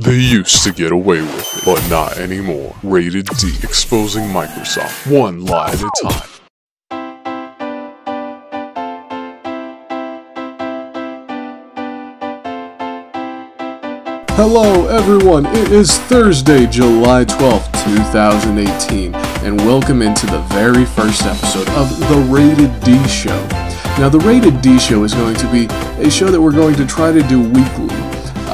They used to get away with it, but not anymore. Rated D, exposing Microsoft, one lie at a time. Hello everyone, it is Thursday, July 12th, 2018, and welcome into the very first episode of the Rated D Show. Now, the Rated D Show is going to be a show that we're going to try to do weekly.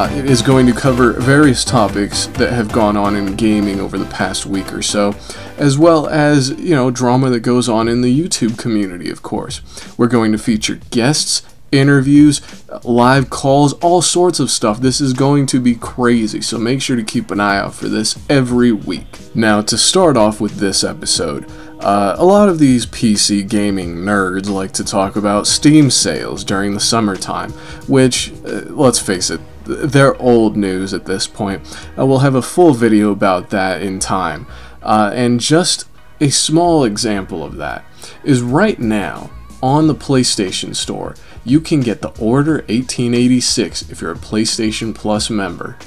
It is going to cover various topics that have gone on in gaming over the past week or so, as well as, drama that goes on in the YouTube community, of course. We're going to feature guests, interviews, live calls, all sorts of stuff. This is going to be crazy, so make sure to keep an eye out for this every week. Now, to start off with this episode, a lot of these PC gaming nerds like to talk about Steam sales during the summertime, which, let's face it, they're old news at this point. We'll have a full video about that in time. And just a small example of that is right now, on the PlayStation Store, you can get the Order 1886 if you're a PlayStation Plus member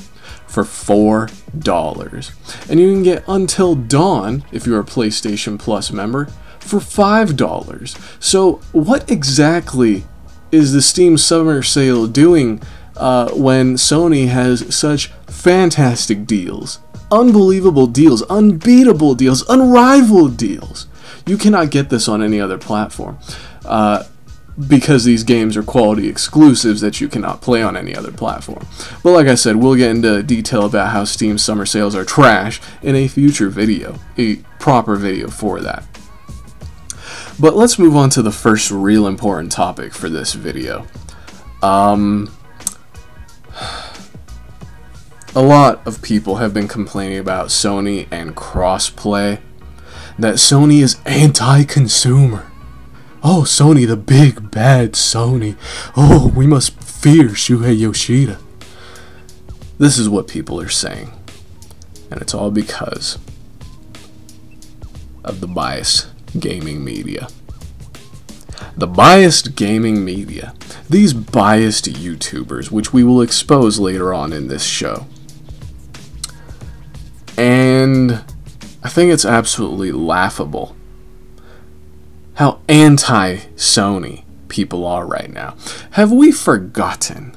for $4. And you can get Until Dawn if you're a PlayStation Plus member for $5. So what exactly is the Steam Summer Sale doing when Sony has such fantastic deals? Unbelievable deals, unbeatable deals, unrivaled deals. You cannot get this on any other platform. Because these games are quality exclusives that you cannot play on any other platform. But like I said, we'll get into detail about how Steam summer sales are trash in a future video, a proper video for that. But let's move on to the first real important topic for this video. A lot of people have been complaining about Sony and crossplay, that Sony is anti-consumer. Oh, Sony, the big bad Sony. Oh, we must fear Shuhei Yoshida. This is what people are saying. And it's all because of the biased gaming media. The biased gaming media. These biased YouTubers, which we will expose later on in this show. And I think it's absolutely laughable how anti-Sony people are right now. Have we forgotten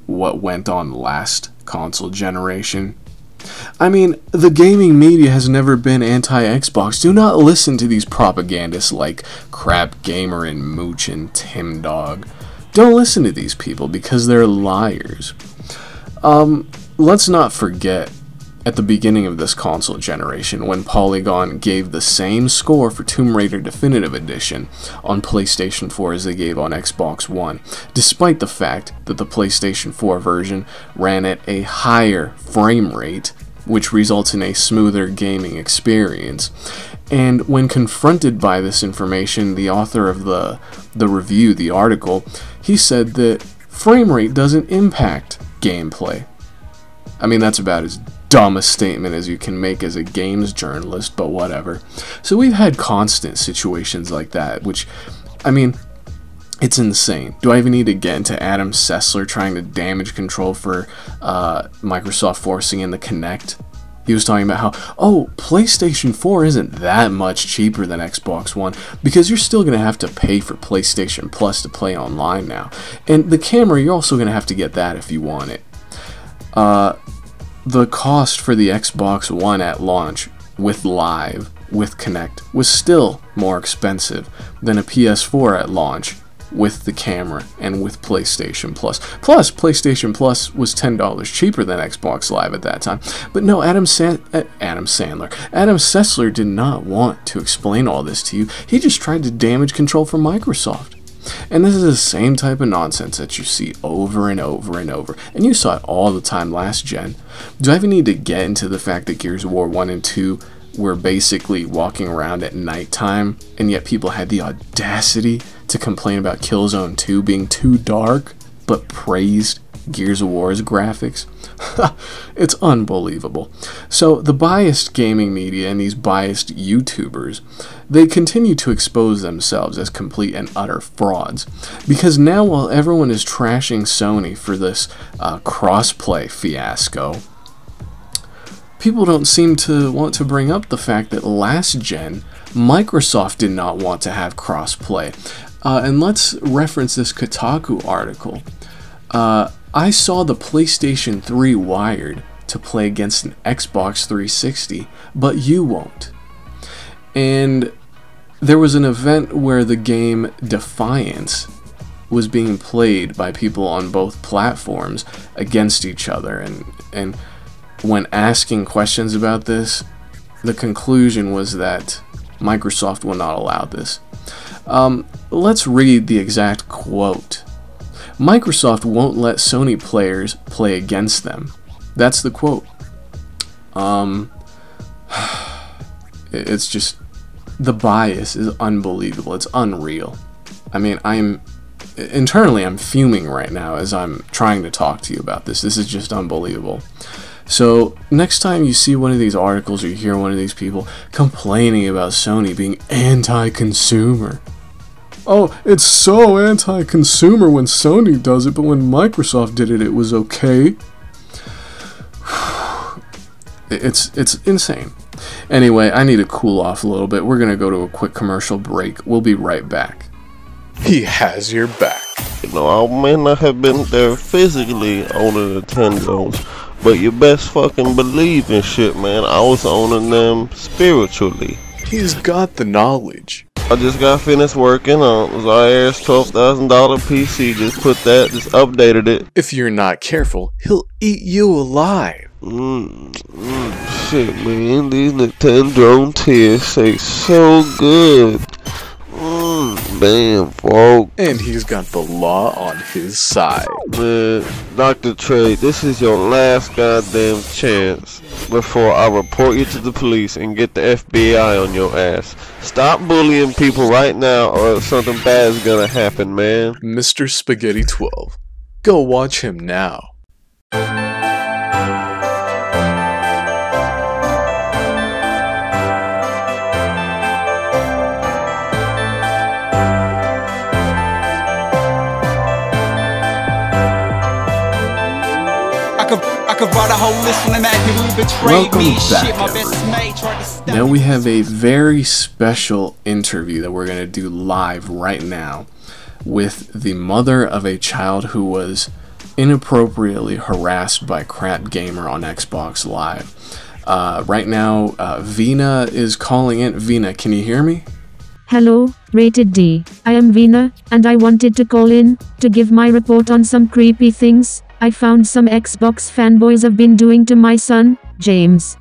what went on last console generation? I mean, the gaming media has never been anti-Xbox. Do not listen to these propagandists like CrapGamer and Mooch and Tim Dog. Don't listen to these people because they're liars. Let's not forget at the beginning of this console generation, when Polygon gave the same score for Tomb Raider Definitive Edition on PlayStation 4 as they gave on Xbox One, despite the fact that the PlayStation 4 version ran at a higher frame rate, which results in a smoother gaming experience. And when confronted by this information, the author of the review, the article, he said that frame rate doesn't impact gameplay. I mean, that's about as dumb a statement as you can make as a games journalist, but whatever. So we've had constant situations like that, which, I mean, it's insane. Do I even need to get into Adam Sessler trying to damage control for Microsoft forcing in the Kinect? He was talking about how, oh, PlayStation 4 isn't that much cheaper than Xbox One because you're still going to have to pay for PlayStation Plus to play online now. And the camera, you're also going to have to get that if you want it. The cost for the Xbox One at launch with Live, with Kinect, was still more expensive than a PS4 at launch with the camera and with PlayStation Plus. Plus, PlayStation Plus was $10 cheaper than Xbox Live at that time. But no, Adam Sessler did not want to explain all this to you. He just tried to damage control for Microsoft. And this is the same type of nonsense that you see over and over and over. And you saw it all the time last gen. Do I even need to get into the fact that Gears of War 1 and 2 were basically walking around at nighttime, and yet people had the audacity to complain about Killzone 2 being too dark, but praised Gears of War's graphics? It's unbelievable. So the biased gaming media and these biased YouTubers, they continue to expose themselves as complete and utter frauds. Because now, while everyone is trashing Sony for this crossplay fiasco, people don't seem to want to bring up the fact that last gen, Microsoft did not want to have crossplay. And let's reference this Kotaku article. I saw the PlayStation 3 wired to play against an Xbox 360, but you won't. And there was an event where the game Defiance was being played by people on both platforms against each other, and when asking questions about this, the conclusion was that Microsoft will not allow this. Let's read the exact quote. Microsoft won't let Sony players play against them. That's the quote. It's just, the bias is unbelievable. It's unreal. I mean, internally I'm fuming right now as I'm trying to talk to you about this. This is just unbelievable. So next time you see one of these articles or you hear one of these people complaining about Sony being anti-consumer. Oh, it's so anti-consumer when Sony does it, but when Microsoft did it, it was okay. It's insane. Anyway, I need to cool off a little bit. We're going to go to a quick commercial break. We'll be right back. He has your back. You know, I may not have been there physically owning the Nintendos, but you best fucking believe in shit, man. I was owning them spiritually. He's got the knowledge. I just got finished working on Zaire's $12,000 PC. Just updated it. If you're not careful, he'll eat you alive. Shit, man. These Nintendo tears taste so good. Damn, folk. And he's got the law on his side. Man, Dr. Trey, this is your last goddamn chance before I report you to the police and get the FBI on your ass. Stop bullying people right now or something bad is gonna happen, man. Mr. Spaghetti 12. Go watch him now. Welcome back, everyone. Now we have a very special interview that we're going to do live right now with the mother of a child who was inappropriately harassed by CrapGamer on Xbox Live. Right now, Vina is calling in. Vina, can you hear me? Hello, Rated D. I am Vina, and I wanted to call in to give my report on some creepy things I found some Xbox fanboys have been doing to my son, James.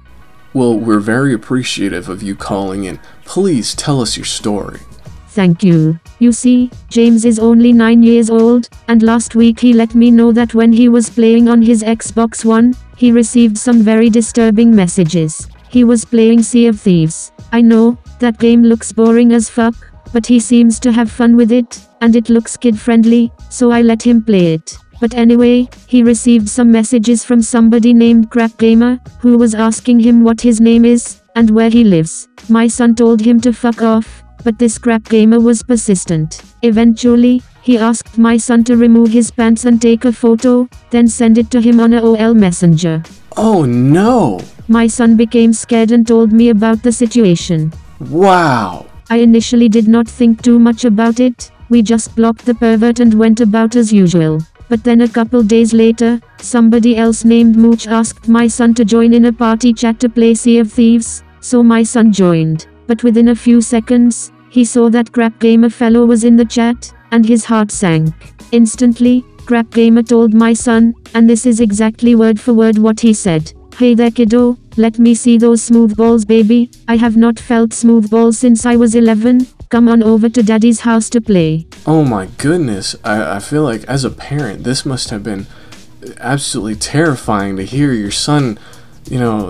Well, we're very appreciative of you calling in. Please tell us your story. Thank you. You see, James is only 9 years old, and last week he let me know that when he was playing on his Xbox One, he received some very disturbing messages. He was playing Sea of Thieves. I know, that game looks boring as fuck, but he seems to have fun with it, and it looks kid-friendly, so I let him play it. But anyway, he received some messages from somebody named CrapGamer, who was asking him what his name is, and where he lives. My son told him to fuck off, but this CrapGamer was persistent. Eventually, he asked my son to remove his pants and take a photo, then send it to him on AOL Messenger. Oh no! My son became scared and told me about the situation. Wow! I initially did not think too much about it. We just blocked the pervert and went about as usual. But then a couple days later, somebody else named Mooch asked my son to join in a party chat to play Sea of Thieves, so my son joined. But within a few seconds, he saw that CrapGamer fellow was in the chat, and his heart sank. Instantly, CrapGamer told my son, and this is exactly word for word what he said. "Hey there kiddo, let me see those smooth balls baby, I have not felt smooth balls since I was 11, come on over to daddy's house to play." Oh my goodness, I feel like as a parent, this must have been absolutely terrifying to hear your son,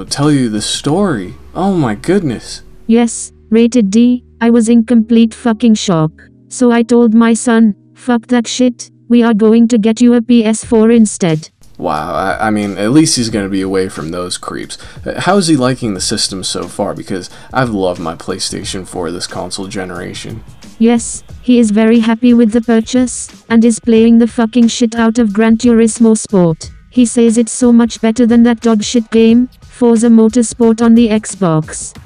tell you the story. Oh my goodness. Yes, Rated D, I was in complete fucking shock. So I told my son, fuck that shit, we are going to get you a PS4 instead. Wow, I mean, at least he's going to be away from those creeps. How is he liking the system so far? Because I've loved my PlayStation 4 this console generation. Yes, he is very happy with the purchase, and is playing the fucking shit out of Gran Turismo Sport. He says it's so much better than that dog shit game, Forza Motorsport on the Xbox.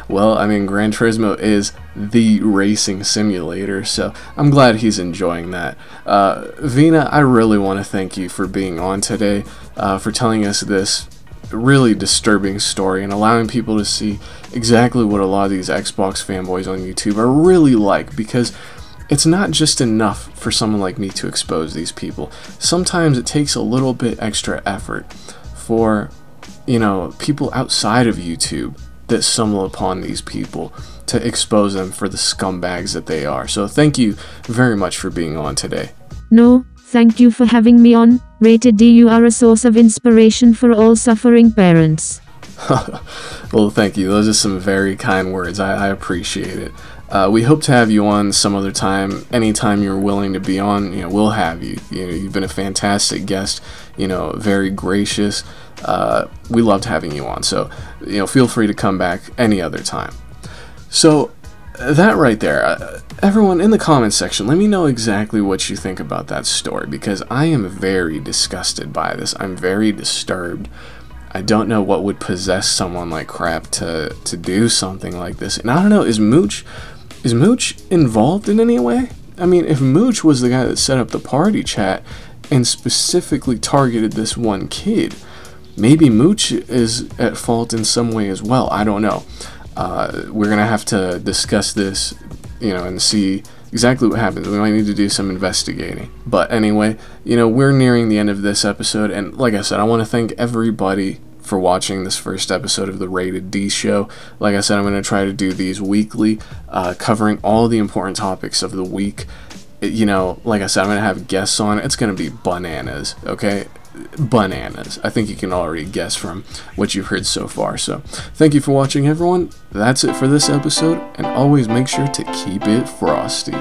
Well, I mean, Gran Turismo is the racing simulator, so I'm glad he's enjoying that. Vina, I really want to thank you for being on today, for telling us this really disturbing story and allowing people to see exactly what a lot of these Xbox fanboys on YouTube are really like, because it's not just enough for someone like me to expose these people. Sometimes it takes a little bit extra effort for, people outside of YouTube that stumble upon these people to expose them for the scumbags that they are. So thank you very much for being on today. No, thank you for having me on. Rated D, you are a source of inspiration for all suffering parents. Well, thank you. Those are some very kind words. I appreciate it. We hope to have you on some other time. Anytime you're willing to be on, we'll have you. You've been a fantastic guest, very gracious. We loved having you on, so feel free to come back any other time. So that right there, everyone in the comments section, let me know exactly what you think about that story, because I am very disgusted by this. I'm very disturbed. I don't know what would possess someone like Crap to do something like this. And I don't know, is Mooch involved in any way? I mean, if Mooch was the guy that set up the party chat and specifically targeted this one kid, maybe Mooch is at fault in some way as well. I don't know. We're gonna have to discuss this, and see exactly what happens. We might need to do some investigating. But anyway, we're nearing the end of this episode, and like I said, I want to thank everybody for watching this first episode of the Rated D Show. Like I said, I'm going to try to do these weekly, covering all the important topics of the week. Like I said, I'm going to have guests on. It's going to be bananas, okay? Bananas. I think you can already guess from what you've heard so far. So thank you for watching, everyone. That's it for this episode, and always make sure to keep it frosty.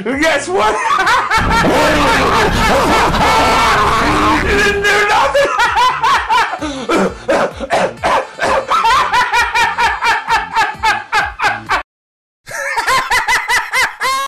Guess what? You didn't do nothing!